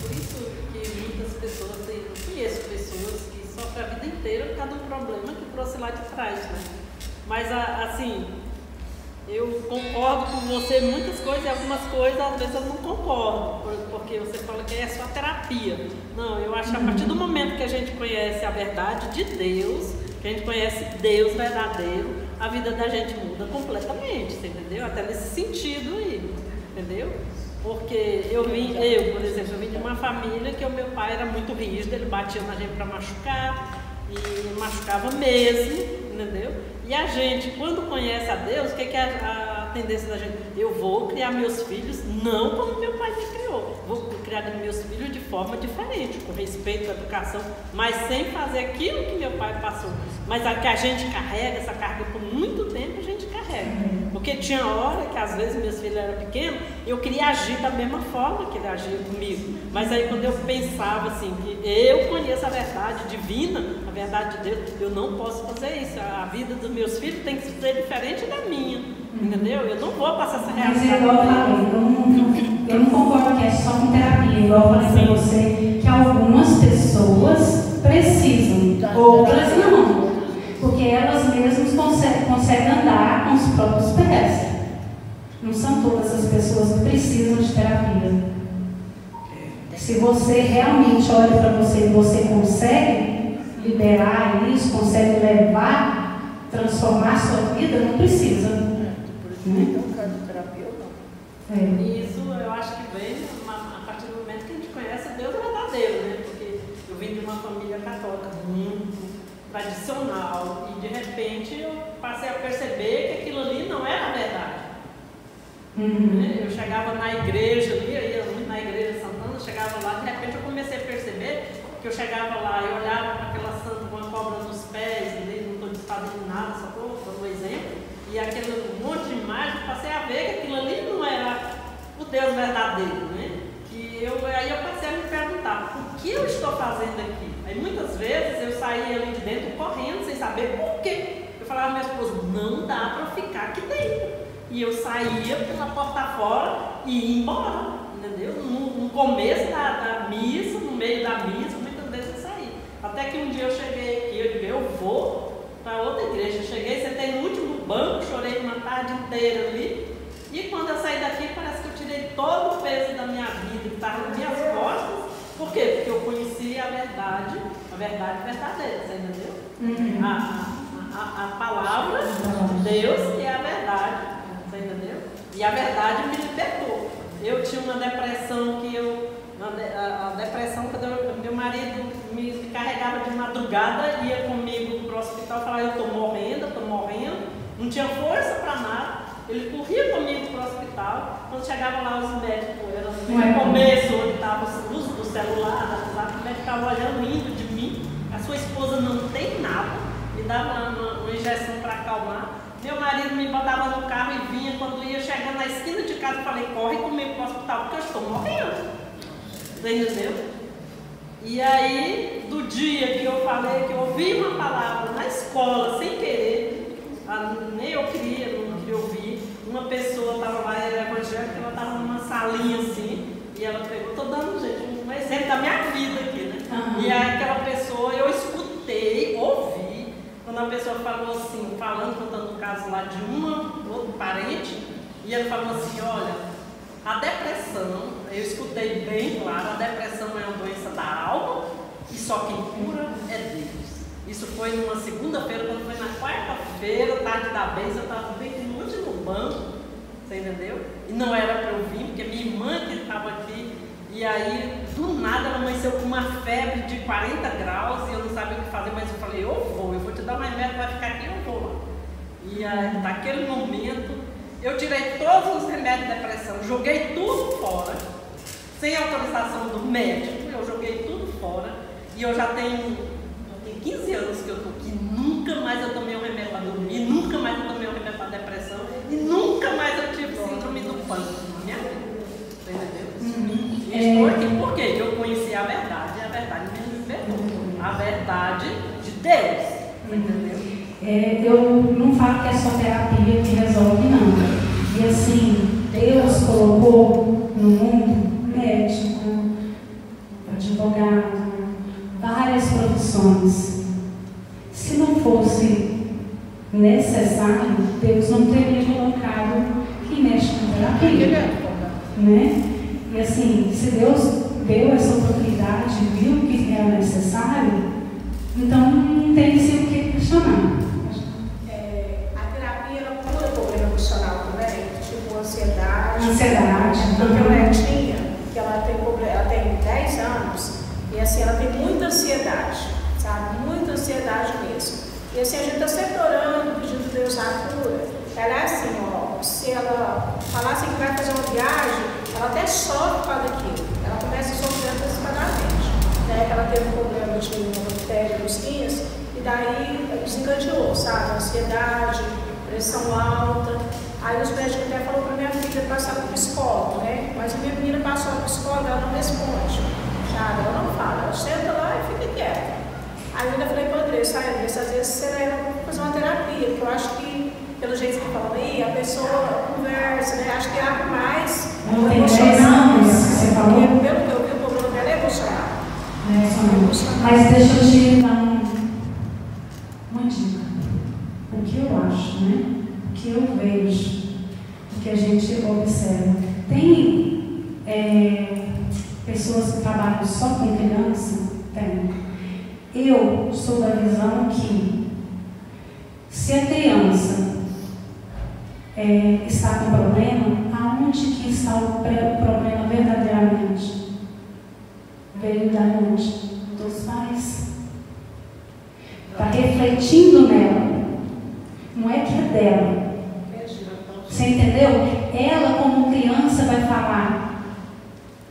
Por isso que muitas pessoas, eu conheço pessoas que sofrem a vida inteira por causa de um problema que trouxe lá de trás, né? Mas, assim, eu concordo com você em muitas coisas e algumas coisas, às vezes, eu não concordo, porque você fala que é só terapia. Não, eu acho que a partir do momento que a gente conhece a verdade de Deus, que a gente conhece Deus verdadeiro, a vida da gente muda completamente, você entendeu? Até nesse sentido aí, entendeu? Porque por exemplo, eu vim de uma família que o meu pai era muito rígido, ele batia na gente para machucar, e machucava mesmo, entendeu? E a gente, quando conhece a Deus, o que é a tendência da gente? Eu vou criar meus filhos não como meu pai me criou, vou criar meus filhos de forma diferente, com respeito à educação, mas sem fazer aquilo que meu pai passou. Mas a que a gente carrega, essa carga por muito tempo, a gente carrega. Porque tinha hora que às vezes meus filhos eram pequenos, eu queria agir da mesma forma que ele agia comigo. Mas aí quando eu pensava assim, que eu conheço a verdade divina, a verdade de Deus, eu não posso fazer isso. A vida dos meus filhos tem que ser diferente da minha. Entendeu? Eu não vou passar essa reação. Mas igual eu falei, eu não concordo que é só com terapia. Igual eu falei para você que algumas pessoas precisam, outras não. Porque elas mesmas conseguem andar com os próprios pés. Não são todas as pessoas que precisam de terapia. Se você realmente olha para você e você consegue liberar isso, consegue levar, transformar a sua vida, não precisa. Isso eu acho que vem a partir do momento que a gente conhece Deus verdadeiro, né? Porque eu vim de uma família católica muito tradicional e de repente eu passei a perceber que aquilo ali não era a verdade. Eu chegava na igreja ali, eu ia muito na igreja de Santana, chegava lá, de repente eu comecei a perceber que eu chegava lá e olhava para aquela santa com a cobra nos pés, ali, não estou desfazendo nada, só estou dando um exemplo, e aquele monte de imagem, eu passei a ver que aquilo ali não era o Deus verdadeiro, né? Aí eu passei a me perguntar, o que eu estou fazendo aqui? Aí muitas vezes eu saía ali de dentro correndo sem saber por quê. Eu falava à minha esposa, não dá para ficar aqui dentro. E eu saía pela porta fora e ia embora, entendeu? No começo da missa, no meio da missa, muitas vezes eu saía. Até que um dia eu cheguei aqui, eu digo, eu vou para outra igreja. Eu cheguei, sentei no último banco, chorei uma tarde inteira ali. E quando eu saí daqui, parece que eu tirei todo o peso da minha vida que estava nas minhas costas. Por quê? Porque eu conheci a verdade verdadeira, você entendeu? A palavra de Deus e a verdade, você entendeu? E a verdade me libertou. Eu tinha uma depressão a depressão quando meu marido me carregava de madrugada, ia comigo para o hospital e falava, eu estou morrendo, não tinha força para nada. Ele corria comigo para o hospital, quando chegava lá os médicos, era no começo, onde estava os luzes do celular, o médico estava olhando, rindo de mim, a sua esposa não tem nada, me dava uma injeção para acalmar. Meu marido me botava no carro e vinha, quando ia chegando na esquina de casa, eu falei, corre comigo para o hospital, porque eu estou morrendo. Você entendeu? E aí, do dia que eu falei, que eu ouvi uma palavra na escola, sem querer, nem eu não queria ouvir, uma pessoa estava lá, era evangélica, ela estava numa salinha assim, e ela pegou, estou dando, gente, um exemplo da minha vida aqui, né? E aí aquela pessoa, eu escutei, ouvi, quando a pessoa falou assim, contando o caso lá de outro parente, e ela falou assim, olha, a depressão, eu escutei bem claro, a depressão é uma doença da alma, e só quem cura é Deus. Isso foi numa segunda-feira, quando foi na quarta-feira, tarde da vez, eu estava bem no último banco, você entendeu? E não era para eu vir, porque minha irmã que estava aqui, e aí, do nada, ela amanheceu com uma febre de 40 graus, e eu não sabia o que fazer, mas eu falei, eu vou te dar um remédio, vai ficar aqui, eu vou lá. E naquele momento, eu tirei todos os remédios de depressão, joguei tudo fora, sem autorização do médico, eu joguei tudo fora. E eu já tenho 15 anos que eu estou aqui, nunca mais eu tomei um remédio para dormir, nunca mais eu tomei um remédio para depressão, e nunca mais eu tive síndrome do pânico na minha vida. Entendeu? E estou aqui porque eu conheci a verdade e a verdade me libertou. A verdade de Deus. Entendeu? Eu não falo que é só terapia que resolve, não. E assim, Deus colocou no mundo médico, advogado, várias profissões. Se não fosse necessário, Deus não teria colocado quem mexe com terapia. Né? E assim, se Deus deu essa oportunidade, viu que era necessário, então não tem o que questionar. A terapia ela cura problema emocional também, tipo ansiedade. Porque a netinha, que ela tem 10 anos, e assim, ela tem muita ansiedade, sabe? Muita ansiedade mesmo. E assim, a gente está sempre orando, pedindo a Deus a cura. Ela é assim, ó, se ela falasse que vai fazer uma viagem, ela até sofre por causa daquilo. Ela começa a sofrer antecipadamente. Né? Ela teve um problema de uma bactéria nos rins, e daí desencadeou, sabe? Ansiedade, pressão alta. Aí os médicos até falaram para minha filha passar para o psicólogo, né? Mas a minha menina passou para o psicólogo, ela não responde. Sabe? Ela não fala, ela senta lá e fica quieta. Aí eu ainda falei para o André, sabe, às vezes você leva fazer uma terapia, porque eu acho que, pelo jeito que você falou aí, a pessoa conversa, né? Acho que é algo mais emocional. Você falou? Pelo que eu vi, o problema dela é emocional. Mas deixa eu te dar uma dica. O que eu acho, né? O que eu vejo, o que a gente observa. Tem pessoas que trabalham só com criança? Tem. Eu sou da visão que, se a criança está com problema, aonde que está o problema verdadeiramente? Veio da onde? Dos pais. Está refletindo nela. Não é que é dela. Você entendeu? Ela, como criança, vai falar: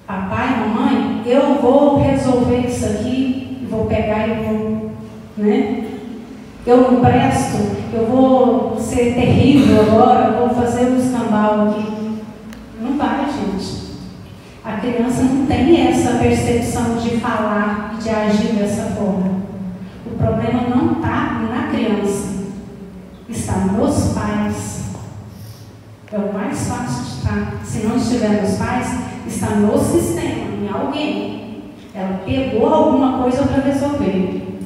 papai, mamãe, eu vou resolver isso aqui, vou pegar e vou, né? Eu não presto, eu vou ser terrível agora, vou fazer um escambau aqui. Não vai, gente. A criança não tem essa percepção de falar e de agir dessa forma. O problema não está na criança, está nos pais. É o mais fácil de estar. Se não estiver nos pais, está no sistema, em alguém. Ela pegou alguma coisa para resolver.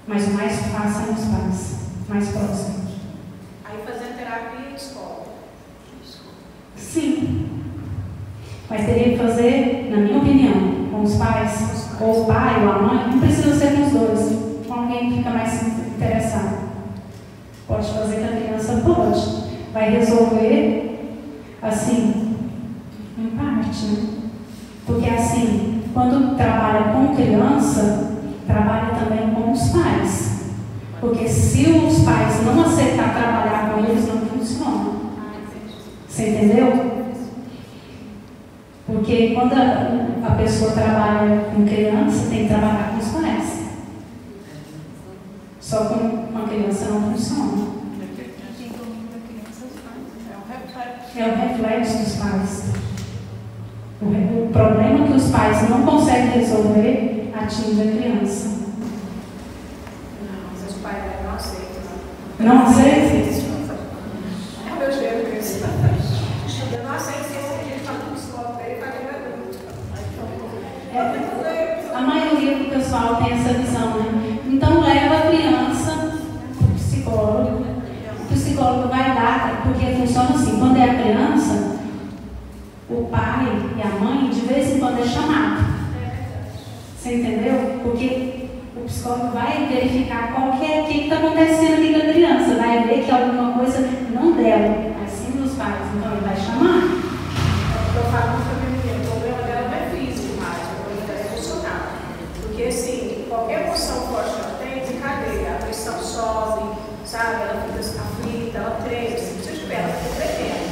Mas o mais fácil é nos pais, mais próximo. Aí fazer terapia e escola. Sim. Mas teria que fazer, na minha opinião, com os pais, ou o pai ou a mãe. Não precisa ser com os dois, com alguém que fica mais interessado. Pode fazer com a criança? Pode. Vai resolver, assim, em parte, né? Porque assim, quando trabalha com criança, trabalha também com os pais. Porque se os pais não aceitar trabalhar com eles, não funciona. Você entendeu? Porque quando a pessoa trabalha com criança, tem que trabalhar com os pais. Só com a criança não funciona. É o reflexo dos pais. O problema que os pais não conseguem resolver atinge a criança. Não, mas os pais não aceitam. Não aceitam? É o meu jeito mesmo. Eu não aceito se a gente fala com o psicólogo aí para adulto. A maioria do pessoal tem essa visão, né? Então leva a criança para o psicólogo. O psicólogo vai dar, porque funciona assim, quando é a criança, o pai e a mãe, de vez em quando é chamado. Você entendeu? Porque o psicólogo vai verificar o que está acontecendo ali com a criança, vai ver que alguma coisa não dela, mas sim dos pais. Então ele vai chamar. Eu falo para a minha menina, o problema dela não é físico mais, o problema dela é emocional. Porque assim, qualquer emoção forte que ela tem, desencadeia, a pressão sobe, sabe? Ela fica aflita, ela treme, se você tiver, ela fica tremendo.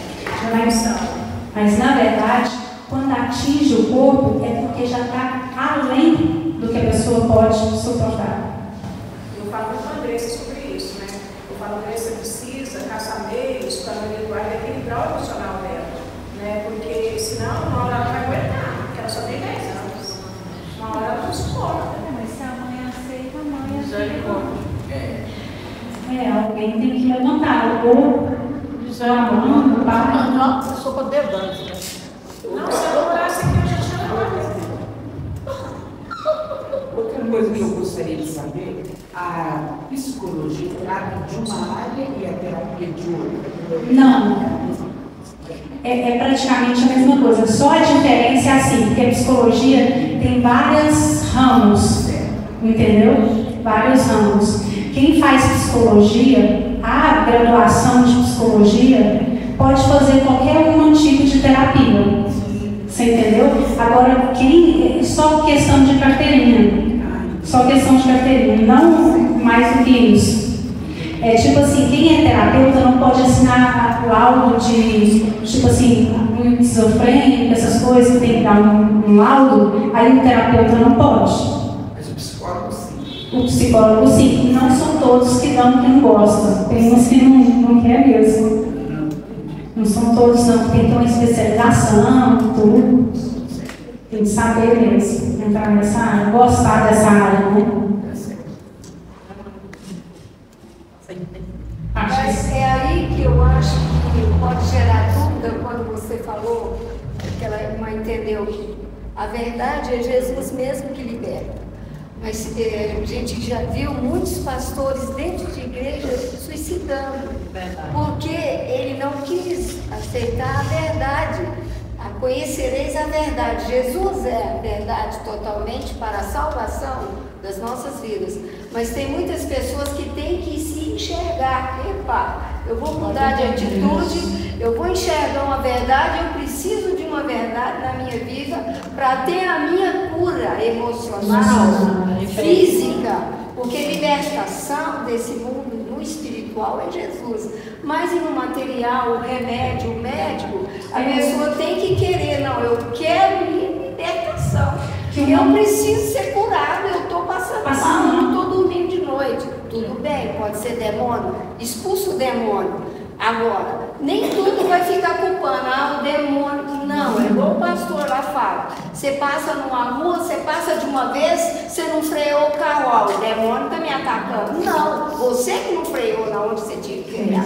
Mas na verdade, quando atinge o corpo, é porque já está além do que a pessoa pode suportar. Eu falo muito com a Andressa sobre isso, né? Eu falo, Andressa precisa caçar meios para melhorar e equilibrar o emocional dela, né? Porque senão uma hora ela vai aguentar, porque ela só tem 10 anos. Uma hora ela não suporta. Mas se a mãe aceita, a mãe aceita. Alguém tem que levantar o corpo. Não, a pessoa debate, né? Não, se eu morasse aqui, eu já tinha levado. Outra coisa que eu gostaria de saber, a psicologia trata de uma área e a terapia de outra? Não. É praticamente a mesma coisa. Só a diferença é assim, porque a psicologia tem vários ramos, entendeu? Vários ramos. Quem faz psicologia, a graduação de psicologia, pode fazer qualquer tipo de terapia. Você entendeu? Agora, só questão de carteirinha. Só questão de carteirinha, não mais do que isso. É tipo assim, quem é terapeuta não pode assinar laudo de, tipo assim, esquizofrênico, essas coisas, que tem que dar um laudo, aí o terapeuta não pode. Mas o psicólogo sim. O psicólogo sim, e não são todos que dão quem gosta. Tem uns que não quer mesmo. Não são todos não, tem que ter uma especialização, tudo. Tem que saber mesmo, entrar nessa área, gostar dessa área, né? Mas é aí que eu acho que pode gerar dúvida quando você falou, que ela entendeu que a verdade é Jesus mesmo que liberta. Mas a gente já viu muitos pastores dentro de igreja suicidando, porque ele não quis aceitar a verdade. Conhecereis a verdade. Jesus é a verdade totalmente para a salvação das nossas vidas. Mas tem muitas pessoas que têm que se enxergar. Epa, eu vou mudar de atitude, eu vou enxergar uma verdade, eu preciso de uma verdade na minha vida para ter a minha cura emocional, física. Porque libertação desse mundo no espiritual é Jesus. Mas no material, o remédio, o médico, a pessoa tem que querer. Não, eu quero libertação. Eu preciso ser curado, eu estou passando mal, não estou dormindo de noite. Tudo bem, pode ser demônio, expulsa o demônio. Agora, nem tudo vai ficar culpando, o demônio. Não, é igual o pastor lá fala. Você passa numa rua, você passa de uma vez, você não freou o carro, o demônio está me atacando. Não, você que não freou na onde você tinha que frear.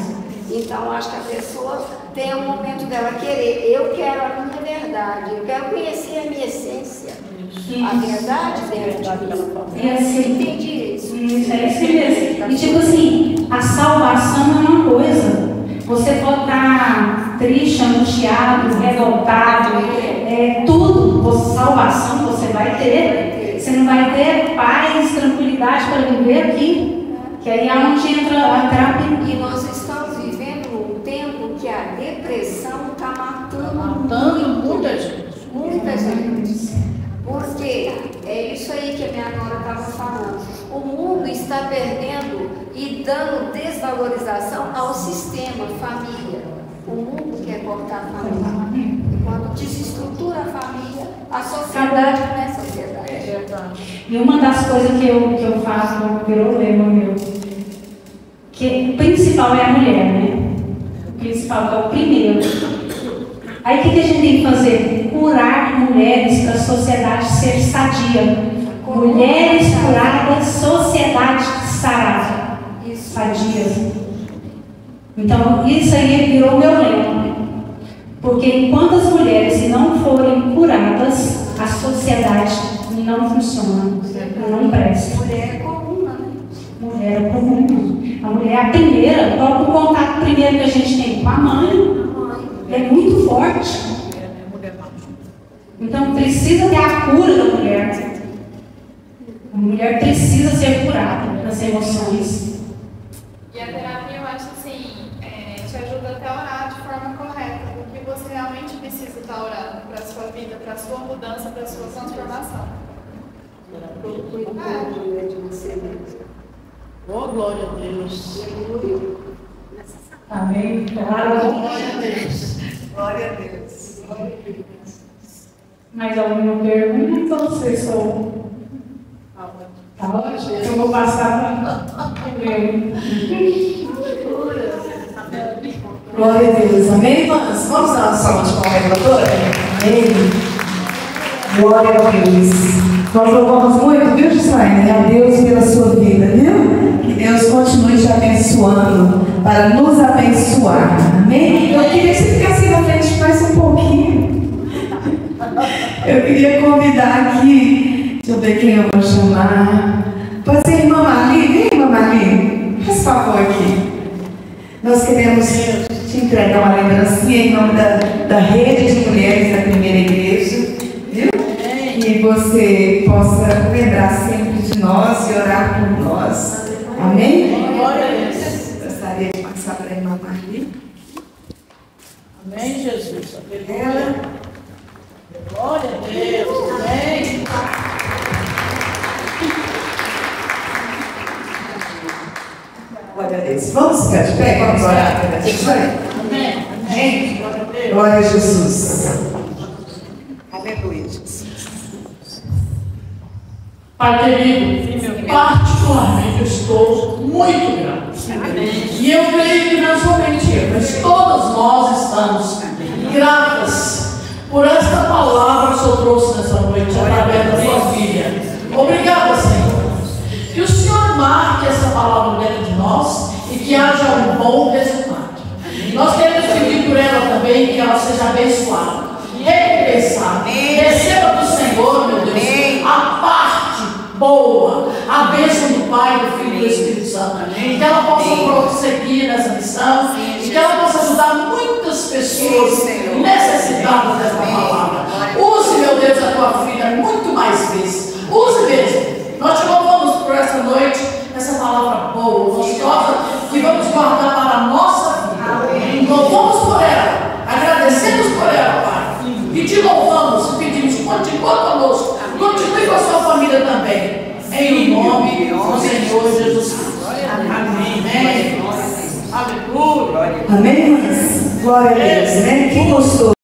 Então, acho que a pessoa tem um momento dela querer. Eu quero a minha verdade, eu quero conhecer a minha essência. A verdade dentro de mim. Eu entendi isso. Isso, é isso mesmo. E tipo assim, a salvação não é uma coisa. Você pode estar triste, angustiado, revoltado, tudo. Salvação você vai ter. Você não vai ter paz, tranquilidade para viver aqui. Que aí é onde entra a terapia. E nós estamos vivendo um tempo que a depressão está matando muita gente. Muita gente. Porque é isso aí que a minha nora estava falando. O mundo está perdendo e dando desvalorização ao sistema, família. O mundo quer cortar a família. E quando desestrutura a família, a sociedade começa a ser verdade. E uma das coisas que eu faço, virou lema meu, que o principal é a mulher, né? O principal é o primeiro. Aí o que a gente tem que fazer? Curar mulheres para a sociedade ser sadia. Mulheres curadas, sociedade sarada. Sadia. Então, isso aí virou meu lema. Porque enquanto as mulheres não forem curadas, a sociedade não funciona. Não presta. Mulher é comum, né? Mulher é comum. A mulher é a primeira. Qual o contato primeiro que a gente tem? Com a mãe. É muito forte. Então precisa ter a cura da mulher. A mulher precisa ser curada das emoções. E a terapia, eu acho assim, te ajuda até a orar de forma correta, porque você realmente precisa estar orando para a sua vida, para a sua mudança, para a sua transformação. Cuidado de você mesmo. Oh, glória a Deus. Amém. Glória a Deus. Glória a Deus. Mais alguma pergunta? Vocês são. Tá ótimo? Eu vou passar para o meu. Glória a Deus. Amém, irmãs? Vamos dar uma salva de palmas, doutora? Amém. Glória a Deus. Nós louvamos muito, viu, Gislaine? A Deus pela sua vida, viu? Que Deus continue te abençoando para nos abençoar. Amém? Eu queria que você ficasse na frente mais um pouquinho. Eu queria convidar aqui, deixa eu ver quem eu vou chamar. Pode ser irmã Marli? Vem, irmã Marli. Faz favor aqui. Nós queremos te entregar uma lembrancinha em nome da rede de mulheres da primeira igreja, viu? Que você possa lembrar sempre de nós e orar por nós. Amém? Glória a Deus. Gostaria de passar para a irmã Marli. Amém, Jesus. Aleluia. Glória a Deus. Amém. Glória a Deus. Vamos ficar de pé? Vamos orar pela Gislaine? Amém. Amém? Glória a Deus. Glória a Jesus. Aleluia, Jesus. Pai querido, particularmente eu estou muito grato. E eu creio que não somente eu, mas todos nós estamos gratas por esta palavra que o Senhor trouxe nessa noite, através da sua filha. Obrigada, Senhor. Que o Senhor marque essa palavra dentro de nós e que haja um bom resultado. Nós queremos pedir por ela também que ela seja abençoada, recompensada. Receba do Senhor, meu Deus, a parte boa, a bênção do Pai, do Filho e do Espírito Santo. Que ela possa prosseguir nessa missão e que ela possa ajudar muitas pessoas necessitadas dessa palavra. Use, meu Deus, a tua filha muito mais vezes. Use mesmo. Nós te louvamos por essa noite, essa palavra boa, gostosa, que vamos guardar para a nossa vida. Louvamos por ela, agradecemos por ela, Pai. E te louvamos e pedimos, continua conosco, continue com a sua família também. Em nome do Senhor Jesus Cristo. Amém. Aleluia. Amém, irmãs? Glória a Deus, né? Que gostoso.